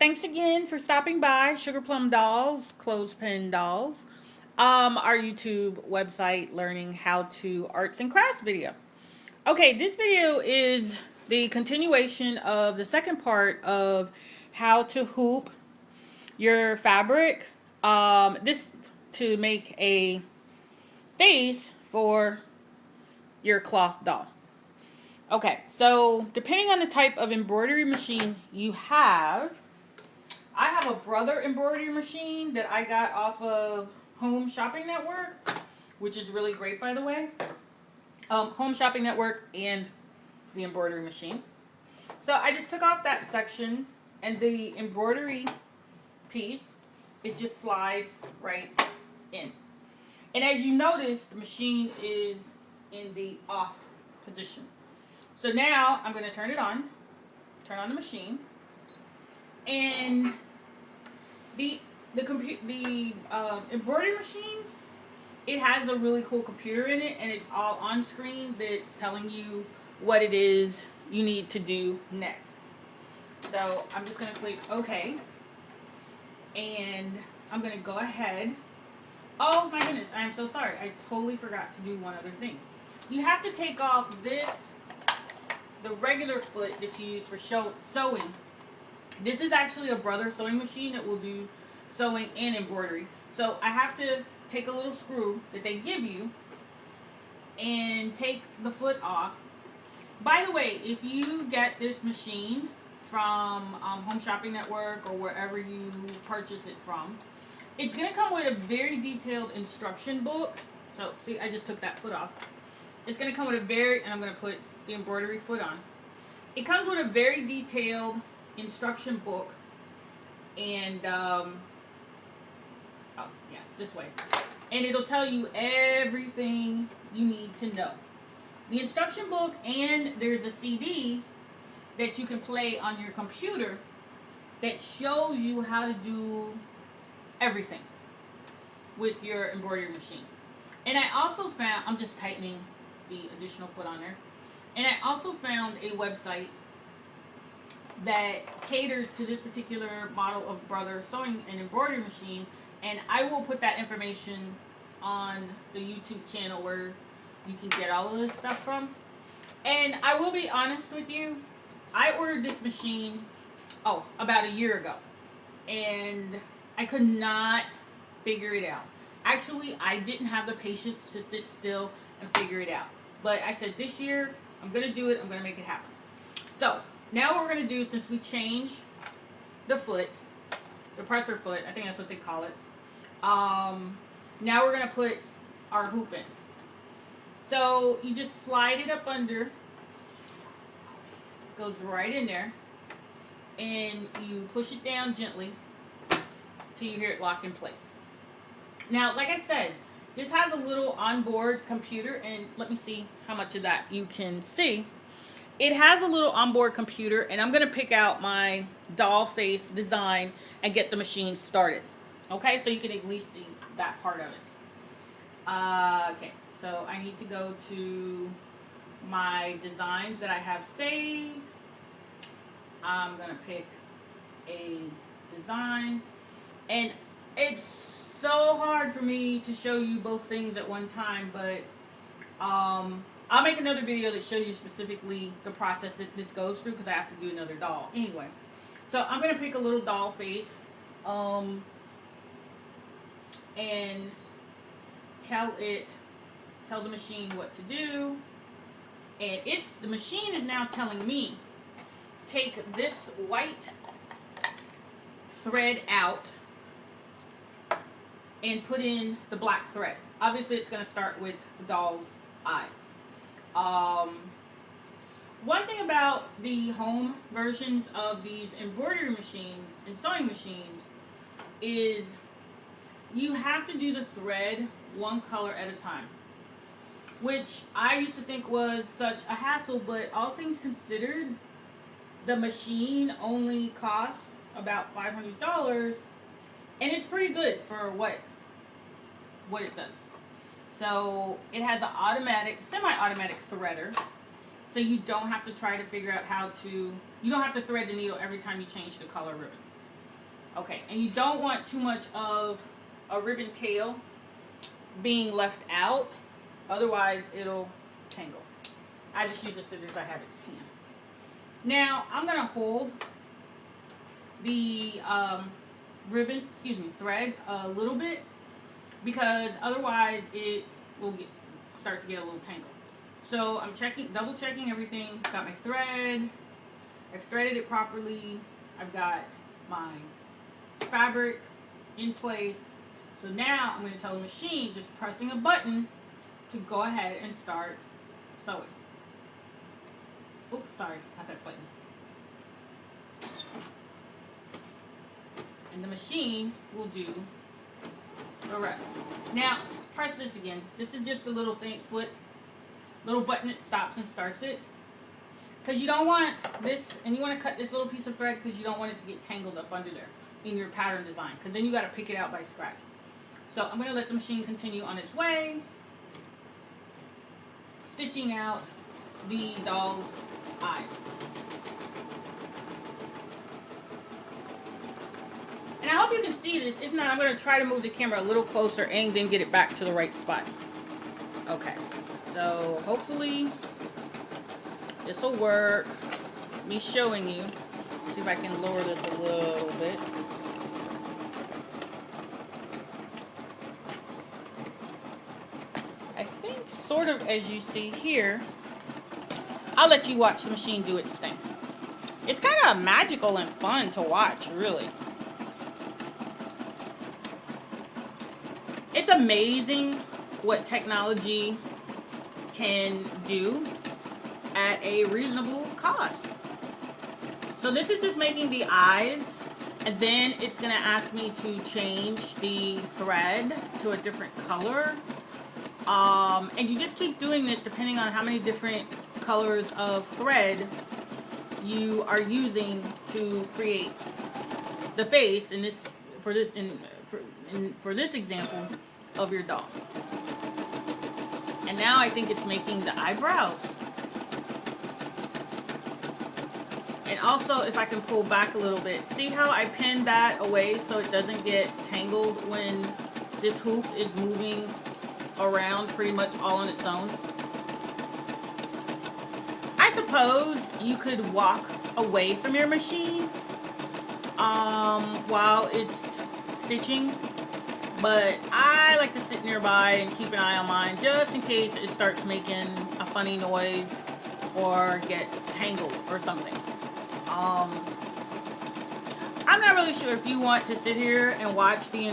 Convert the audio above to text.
Thanks again for stopping by Sugar Plum Dolls, Clothespin Dolls, our YouTube website learning how to arts and crafts video. Okay, this video is the continuation of the second part of how to hoop your fabric. This to make a face for your cloth doll. Okay, so depending on the type of embroidery machine you have, I have a Brother embroidery machine that I got off of Home Shopping Network, which is really great, by the way. Home Shopping Network and the embroidery machine. So I just took off that section, and the embroidery piece, it just slides right in. And as you notice, the machine is in the off position. So now I'm going to turn on the machine, and the embroidery machine, it has a really cool computer in it, and it's all on screen that's telling you what it is you need to do next. So I'm just going to click OK, and I'm going to go ahead. Oh my goodness, I am so sorry. I totally forgot to do one other thing. You have to take off the regular foot that you use for sewing. This is actually a Brother sewing machine that will do sewing and embroidery. So I have to take a little screw that they give you and take the foot off. By the way, if you get this machine from Home Shopping Network or wherever you purchase it from, it's going to come with a very detailed instruction book. So see, I just took that foot off. It's going to come with and I'm going to put the embroidery foot on. It comes with a very detailed instruction book, and oh yeah, this way, and it'll tell you everything you need to know. The instruction book, and there's a CD that you can play on your computer that shows you how to do everything with your embroidery machine. And I also found, I'm just tightening the additional foot on there. And I also found a website that caters to this particular model of Brother sewing and embroidery machine. And I will put that information on the YouTube channel where you can get all of this stuff from. And I will be honest with you, I ordered this machine, about a year ago. And I could not figure it out. Actually, I didn't have the patience to sit still and figure it out. But I said, this year, I'm going to do it. I'm going to make it happen. So, now what we're going to do, since we changed the foot, the presser foot, I think that's what they call it. Now we're going to put our hoop in. So, you just slide it up under. Goes right in there. And you push it down gently till you hear it lock in place. Now, like I said, this has a little onboard computer, and let me see how much of that you can see. It has a little onboard computer, and I'm going to pick out my doll face design and get the machine started. Okay, so you can at least see that part of it. Okay, so I need to go to my designs that I have saved. I'm going to pick a design, and it's so hard for me to show you both things at one time, but I'll make another video that shows you specifically the process that this goes through, because I have to do another doll anyway. So I'm going to pick a little doll face and tell the machine what to do. And the machine is now telling me, take this white thread out and put in the black thread. Obviously, it's going to start with the doll's eyes. One thing about the home versions of these embroidery machines and sewing machines is you have to do the thread one color at a time, which I used to think was such a hassle, but all things considered, the machine only costs about $500, and it's pretty good for what it does. So it has an semi-automatic threader, so you don't have to try to figure out you don't have to thread the needle every time you change the color ribbon. Okay, and you don't want too much of a ribbon tail being left out, otherwise it'll tangle. I just use the scissors I have at hand. Now I'm gonna hold the thread a little bit, because otherwise it will start to get a little tangled. So I'm double checking everything. Got my thread. I've threaded it properly. I've got my fabric in place. So now I'm going to tell the machine, just pressing a button, to go ahead and start sewing. Oops, sorry, not that button. And the machine will do the rest. Now, press this again. This is just a little little button that stops and starts it. Because you don't want this, and you want to cut this little piece of thread because you don't want it to get tangled up under there in your pattern design. Because then you got to pick it out by scratch. So I'm going to let the machine continue on its way, stitching out the doll's eyes. And I hope you can see this. If not, I'm going to try to move the camera a little closer and then get it back to the right spot. Okay, so hopefully this will work. Me showing you. See if I can lower this a little bit. I think sort of as you see here. I'll let you watch the machine do its thing. It's kind of magical and fun to watch, really. It's amazing what technology can do at a reasonable cost. So this is just making the eyes, and then it's going to ask me to change the thread to a different color. And you just keep doing this depending on how many different colors of thread you are using to create the face in this for this example of your doll. And now I think it's making the eyebrows. And also, if I can pull back a little bit, see how I pinned that away so it doesn't get tangled when this hoop is moving around pretty much all on its own. I suppose you could walk away from your machine while it's stitching, but I like to sit nearby and keep an eye on mine just in case it starts making a funny noise or gets tangled or something. I'm not really sure if you want to sit here and watch the